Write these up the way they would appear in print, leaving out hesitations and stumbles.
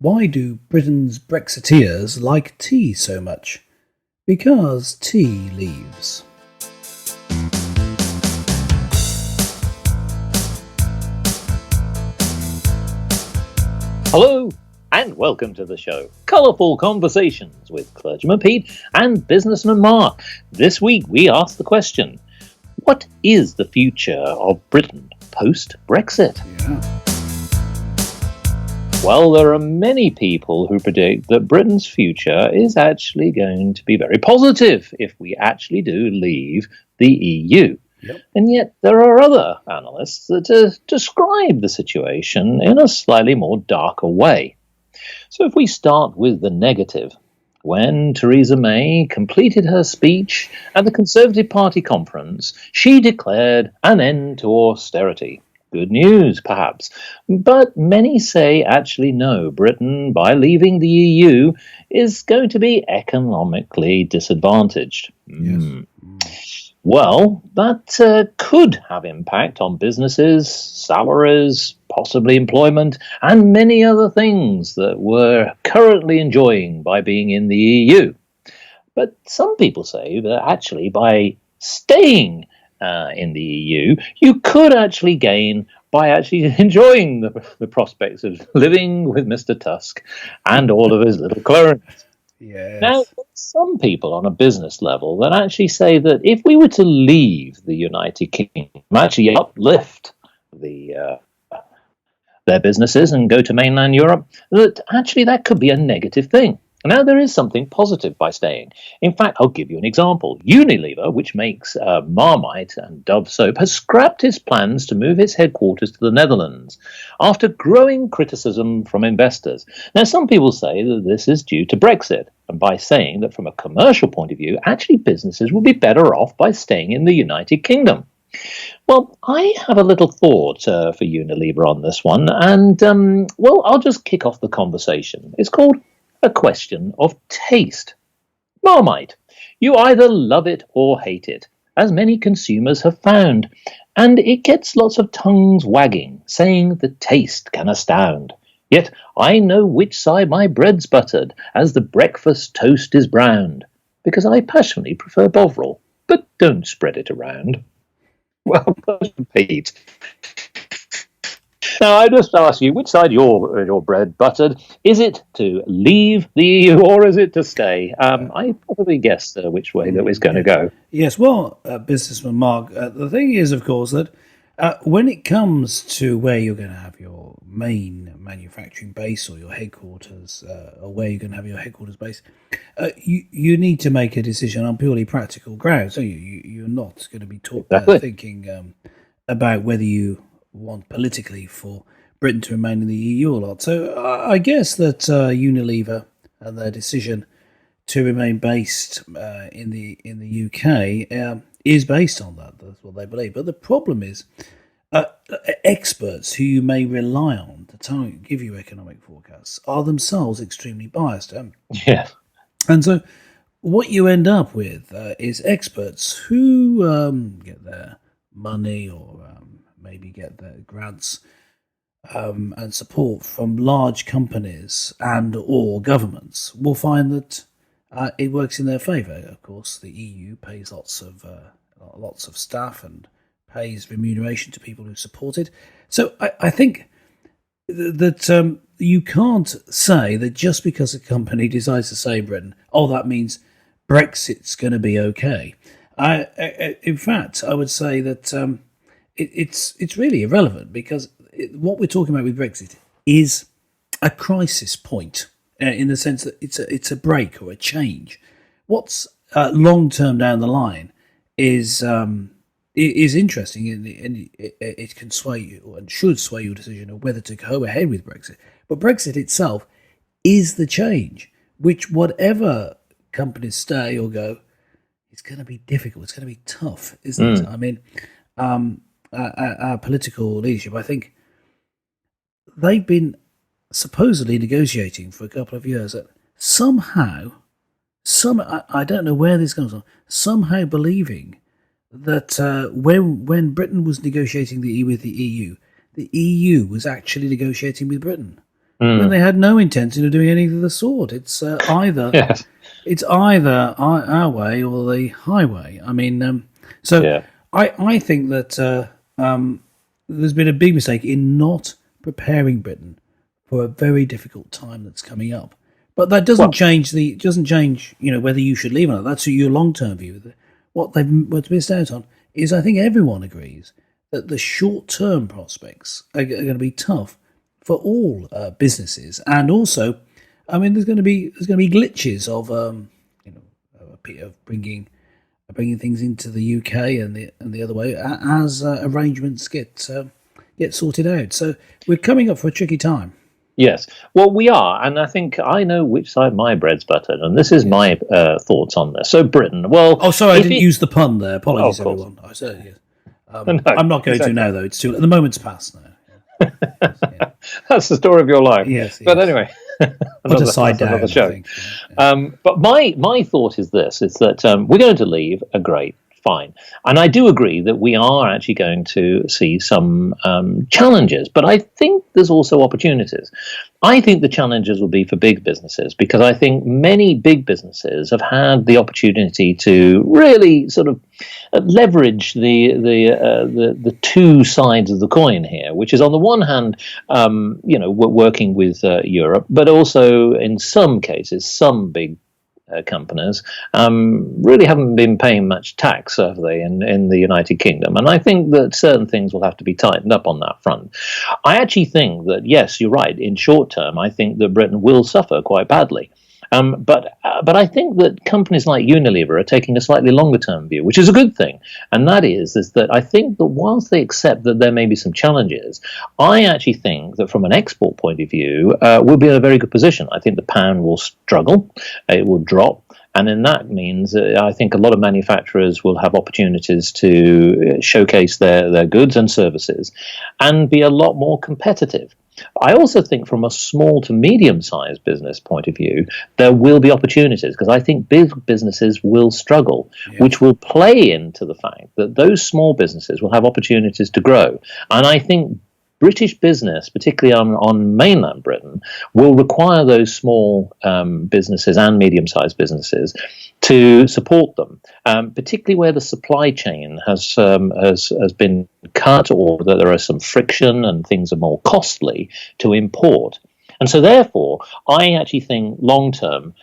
Why do Britain's Brexiteers like tea so much? Because tea leaves. Hello and welcome to the show. Colourful Conversations with Clergyman Pete and Businessman Mark. This week we ask the question, what is the future of Britain post-Brexit? Yeah. Well, there are many people who predict that Britain's future is actually going to be very positive if we actually do leave the EU. Yep. And yet there are other analysts that describe the situation in a slightly more darker way. So if we start with the negative, when Theresa May completed her speech at the Conservative Party conference, she declared an end to austerity. Good news, perhaps. But many say actually no, Britain, by leaving the EU, is going to be economically disadvantaged. Yes. Well, that could have impact on businesses, salaries, possibly employment, and many other things that we're currently enjoying by being in the EU. But some people say that actually by staying in the EU, you could actually gain by actually enjoying the prospects of living with Mr. Tusk and all of his little clones. Yes. Now, there's some people on a business level that actually say that if we were to leave the United Kingdom, actually uplift their businesses and go to mainland Europe, that actually that could be a negative thing. Now, there is something positive by staying. In fact, I'll give you an example. Unilever, which makes Marmite and Dove soap, has scrapped its plans to move its headquarters to the Netherlands after growing criticism from investors. Now, some people say that this is due to Brexit, and by saying that from a commercial point of view, actually businesses will be better off by staying in the United Kingdom. Well, I have a little thought for Unilever on this one, and, I'll just kick off the conversation. It's called a question of taste. Marmite. You either love it or hate it, as many consumers have found, and it gets lots of tongues wagging, saying the taste can astound. Yet I know which side my bread's buttered, as the breakfast toast is browned, because I passionately prefer Bovril, but don't spread it around. Well, Pete. Now, I just ask you, which side your bread buttered? Is it to leave the EU or is it to stay? I probably guessed which way that was going to go. Yes, well, Businessman Mark, the thing is, of course, that when it comes to where you're going to have your main manufacturing base or your headquarters, or where you're going to have your headquarters base, you need to make a decision on purely practical grounds. So you're not going to be thinking about whether you want politically for Britain to remain in the EU or not. So I guess that Unilever and their decision to remain based in the UK is based on that. That's what they believe. But the problem is experts who you may rely on to give you economic forecasts are themselves extremely biased. Yeah. And so what you end up with is experts who get their money or maybe get their grants and support from large companies and or governments will find that it works in their favour. Of course, the EU pays lots of staff and pays remuneration to people who support it. So I think that you can't say that just because a company decides to stay in Britain, that means Brexit's going to be okay. In fact, I would say that it's really irrelevant because what we're talking about with Brexit is a crisis point in the sense that it's a break or a change. What's long term down the line is interesting, and it can sway you and should sway your decision of whether to go ahead with Brexit. But Brexit itself is the change, which whatever companies stay or go, it's going to be difficult. It's going to be tough, isn't it? I mean, our political leadership, I think, they've been supposedly negotiating for a couple of years that somehow, I don't know where this comes from, somehow believing that when Britain was negotiating with the EU was actually negotiating with Britain. when they had no intention of doing anything of the sort. It's either Yes. it's either our way or the highway. I mean, so Yeah. I think that there's been a big mistake in not preparing Britain for a very difficult time that's coming up. But that doesn't change whether you should leave or not. That's your long term view. What's missed out on is, I think everyone agrees that the short term prospects are going to be tough for all businesses, and also, I mean, there's going to be glitches of of bringing things into the UK and the other way as arrangements get sorted out. So we're coming up for a tricky time. Yes. Well, we are, and I think I know which side my bread's buttered, and this is my thoughts on this. So Britain, well... Oh, sorry, I didn't use the pun there. Apologies, everyone. I said, yes. No, I'm not going to now, though. It's too... The moment's past now. Yeah. That's the story of your life. Yes. But anyway... Put a side down, another show. I think. Yeah. But my thought is this, is that we're going to leave a great... Fine. And I do agree that we are actually going to see some challenges, but I think there's also opportunities. I think the challenges will be for big businesses, because I think many big businesses have had the opportunity to really sort of leverage the two sides of the coin here, which is on the one hand, we're working with Europe, but also in some cases, some big companies really haven't been paying much tax, have they, in the United Kingdom? And I think that certain things will have to be tightened up on that front. I actually think that, yes, you're right, in short term, I think that Britain will suffer quite badly. But I think that companies like Unilever are taking a slightly longer term view, which is a good thing. And that is that I think that whilst they accept that there may be some challenges, I actually think that from an export point of view, we'll be in a very good position. I think the pound will struggle, it will drop. And then that means I think a lot of manufacturers will have opportunities to showcase their goods and services and be a lot more competitive. I also think from a small to medium-sized business point of view, there will be opportunities, because I think big businesses will struggle, which will play into the fact that those small businesses will have opportunities to grow. And I think British business, particularly on mainland Britain, will require those small businesses and medium-sized businesses to support them, particularly where the supply chain has been cut, or that there is some friction and things are more costly to import. And so therefore, I actually think long-term,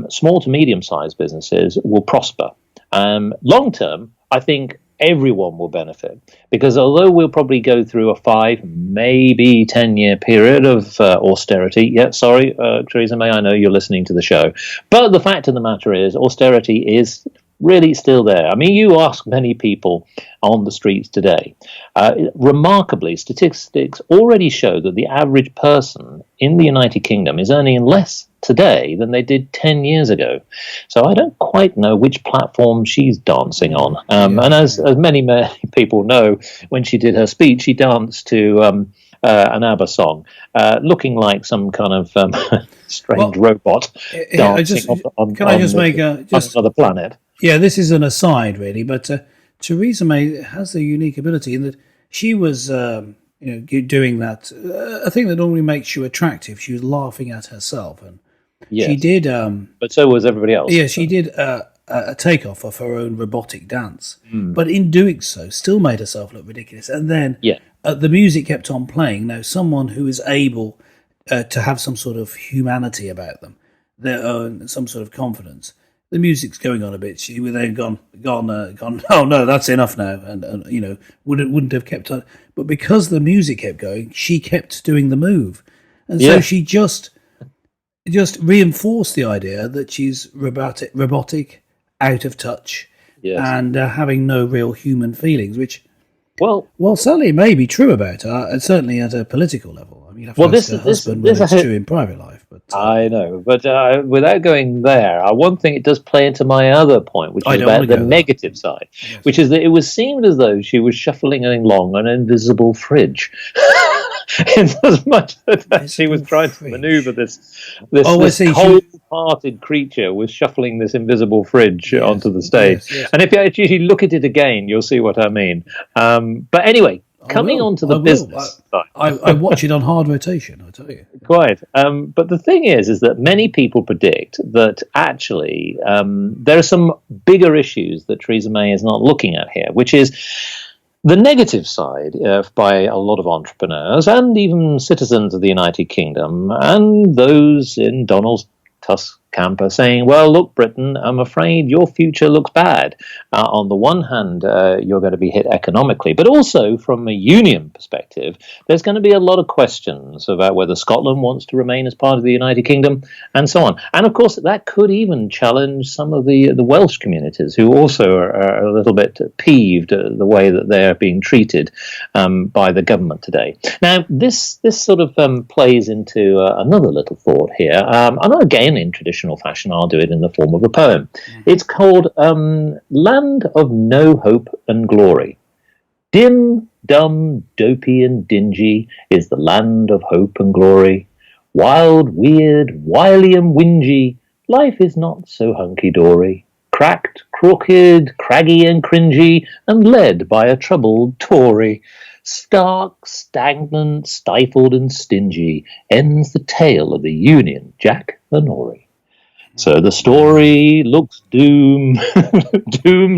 small to medium-sized businesses will prosper. Long-term, I think everyone will benefit, because although we'll probably go through a 5, maybe 10-year period of austerity. Yeah, sorry, Theresa May, I know you're listening to the show. But the fact of the matter is, austerity is really still there. I mean, you ask many people on the streets today. Remarkably, statistics already show that the average person in the United Kingdom is earning less today than they did 10 years ago. So I don't quite know which platform she's dancing on. And as many people know, when she did her speech, she danced to an ABBA song, looking like some kind of strange robot dancing on another planet. Yeah, this is an aside, really, but Theresa May has the unique ability in that she was doing that, a thing that normally makes you attractive. She was laughing at herself, and she did. But so was everybody else. Yeah, she did a takeoff of her own robotic dance, but in doing so, still made herself look ridiculous. And then the music kept on playing. Now, someone who is able to have some sort of humanity about them, their own, some sort of confidence. The music's going on a bit. She would then gone. Oh no, that's enough now, and wouldn't have kept on. But because the music kept going, she kept doing the move, and so she just reinforced the idea that she's robotic, out of touch, and having no real human feelings. Which, well, certainly may be true about her, and certainly at a political level. I mean, ask her husband whether it's true in private life. But I know, but without going there, one thing it does play into my other point, which is about the negative side, which is that it was seemed as though she was shuffling along an invisible fridge. In as much that she was trying to maneuver this cold-hearted creature was shuffling this invisible fridge onto the stage. And if you actually look at it again, you'll see what I mean. But anyway, coming on to I the will. business side. I watch it on hard rotation, I tell you. Quite. But the thing is that many people predict that actually there are some bigger issues that Theresa May is not looking at here, which is the negative side by a lot of entrepreneurs and even citizens of the United Kingdom and those in Donald Tusk's camp are saying, well, look, Britain, I'm afraid your future looks bad. On the one hand, you're going to be hit economically, but also from a union perspective, there's going to be a lot of questions about whether Scotland wants to remain as part of the United Kingdom and so on. And of course, that could even challenge some of the Welsh communities who also are a little bit peeved at the way that they're being treated by the government today. Now, this sort of plays into another little thought here. And again, in traditional fashion, I'll do it in the form of a poem. It's called Land of No Hope and Glory. Dim, dumb, dopey and dingy is the land of hope and glory. Wild, weird, wily and whingy, life is not so hunky-dory. Cracked, crooked, craggy and cringy, and led by a troubled Tory. Stark, stagnant, stifled and stingy, ends the tale of the Union Jack and Ori. So the story looks doomed,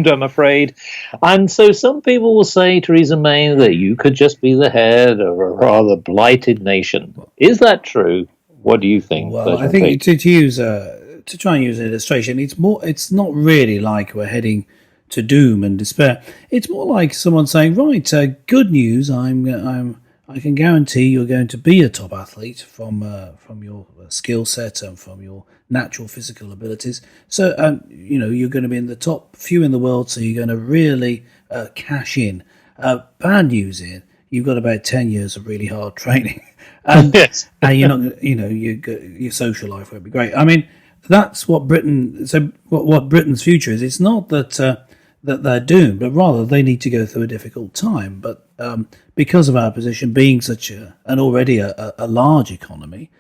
I'm afraid. And so some people will say, Theresa May, that you could just be the head of a rather blighted nation. Is that true? What do you think? Well, I think to try and use an illustration, it's not really like we're heading to doom and despair. It's more like someone saying, right, good news, I can guarantee you're going to be a top athlete from your skill set and from your natural physical abilities. So, you're going to be in the top few in the world, so you're going to really cash in. Bad news is you've got about 10 years of really hard training. And, yes. And you're not, your social life won't be great. I mean, that's what what Britain's future is. It's not that they're doomed, but rather they need to go through a difficult time. But because of our position being such already a large economy,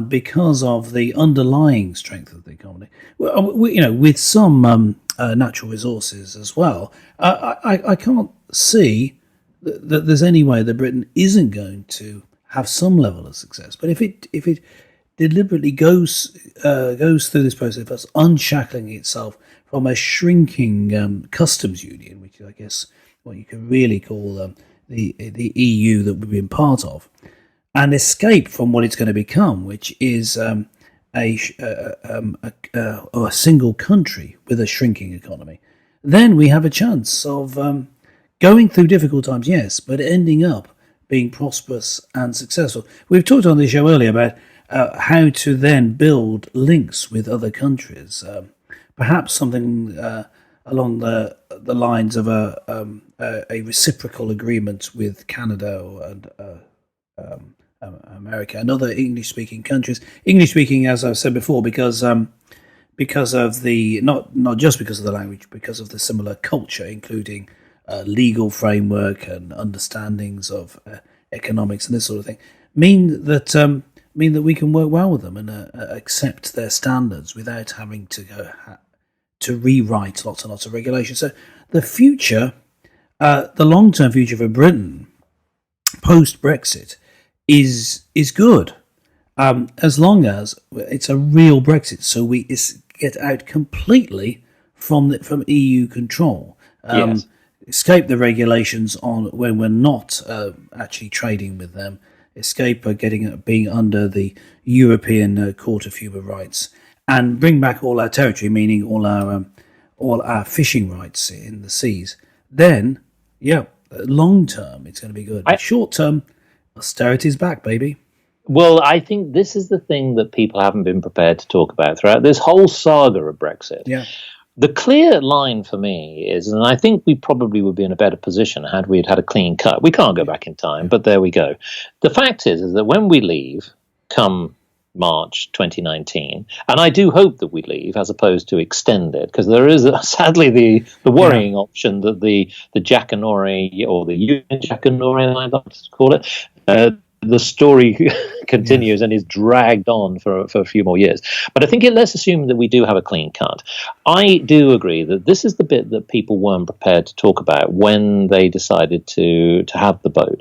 because of the underlying strength of the economy, with some natural resources as well, I can't see that there's any way that Britain isn't going to have some level of success. But if it deliberately goes through this process of unshackling itself from a shrinking customs union, which is, I guess, what you could really call the EU that we've been part of, and escape from what it's going to become, which is a single country with a shrinking economy, then we have a chance of going through difficult times, yes, but ending up being prosperous and successful. We've talked on this show earlier about how to then build links with other countries, perhaps something along the lines of a reciprocal agreement with Canada and America and other English-speaking countries. English-speaking, as I've said before, because of the not just because of the language, because of the similar culture, including legal framework and understandings of economics and this sort of thing, mean that we can work well with them and accept their standards without having to rewrite lots and lots of regulations. So the future, the long-term future for Britain post-Brexit is good, as long as it's a real Brexit. So we get out completely from EU control. Yes. Escape the regulations on when we're not actually trading with them. Escape being under the European Court of Human Rights, and bring back all our territory, meaning all our fishing rights in the seas. Then, long term it's going to be good. Short term, austerity's back, baby. Well, I think this is the thing that people haven't been prepared to talk about throughout this whole saga of Brexit. Yeah. The clear line for me is, and I think we probably would be in a better position had we had a clean cut. We can't go back in time, but there we go. The fact is that when we leave, come March 2019, and I do hope that we leave as opposed to extend it, because there is sadly the worrying option that the Jackanory or the Union Jackanory, I like to call it, the story continues and is dragged on for a few more years. But I think let's assume that we do have a clean cut. I do agree that this is the bit that people weren't prepared to talk about when they decided to have the vote.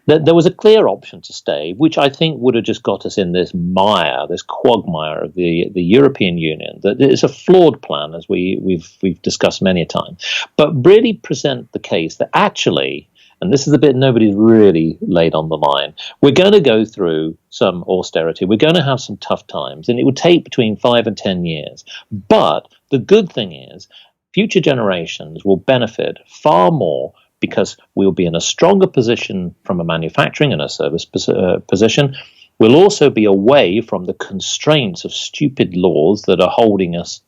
There was a clear option to stay, which I think would have just got us in this mire, this quagmire of the European Union. That it's a flawed plan, as we've discussed many a time, but really present the case that actually, and this is the bit nobody's really laid on the line, we're going to go through some austerity. We're going to have some tough times, and it would take between 5 and 10 years. But the good thing is, future generations will benefit far more because we'll be in a stronger position from a manufacturing and a service position. We'll also be away from the constraints of stupid laws that are holding us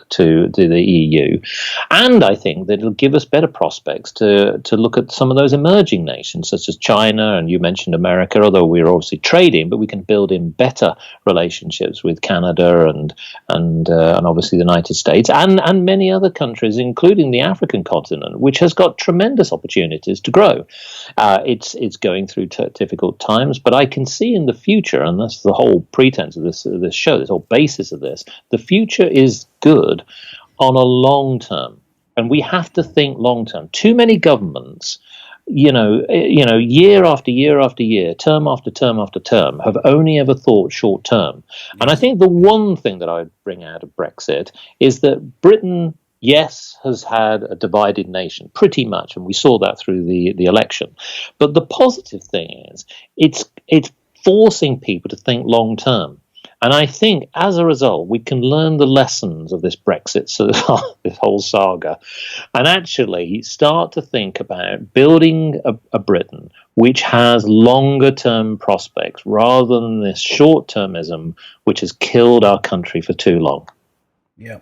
to the EU, and I think that it'll give us better prospects to look at some of those emerging nations such as China, and you mentioned America, although we're obviously trading, but we can build in better relationships with Canada and obviously the United States and many other countries, including the African continent, which has got tremendous opportunities to grow. It's going through difficult times, but I can see in the future, and that's the whole pretense of this show, this whole basis of this, the future is good on a long term, and we have to think long term. Too many governments, year after year after year, term after term after term, have only ever thought short term. And I think the one thing that I would bring out of Brexit is that Britain, yes, has had a divided nation pretty much, and we saw that through the election. But the positive thing is it's forcing people to think long term. And I think, as a result, we can learn the lessons of this Brexit, this whole saga, and actually start to think about building a Britain which has longer-term prospects rather than this short-termism which has killed our country for too long. Yeah.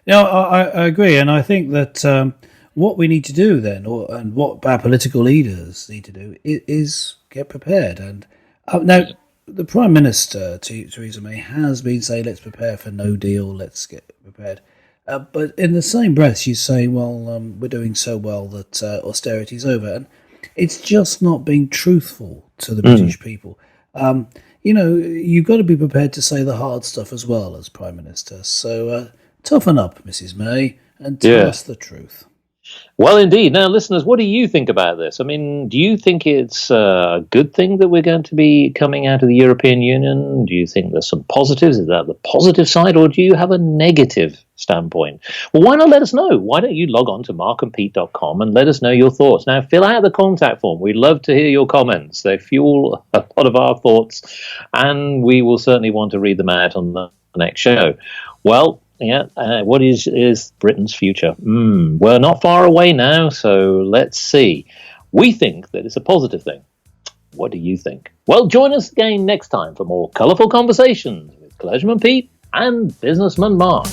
I agree, and I think that what we need to do then, and what our political leaders need to do, is get prepared. And now, the Prime Minister, Theresa May, has been saying, let's prepare for no deal, let's get prepared. But in the same breath, she's saying, well, we're doing so well that austerity's over. And it's just not being truthful to the British people. You've got to be prepared to say the hard stuff as well as Prime Minister. So toughen up, Mrs. May, and tell us the truth. Well, indeed. Now, listeners, what do you think about this? I mean, do you think it's a good thing that we're going to be coming out of the European Union? Do you think there's some positives? Is that the positive side, or do you have a negative standpoint? Well, why not let us know? Why don't you log on to markandpete.com and let us know your thoughts? Now, fill out the contact form. We'd love to hear your comments. They fuel a lot of our thoughts, and we will certainly want to read them out on the next show. Well, what is Britain's future? We're not far away now, so let's see. We think that it's a positive thing. What do you think? Well, join us again next time for more colourful conversations with Clergyman Pete and Businessman Mark.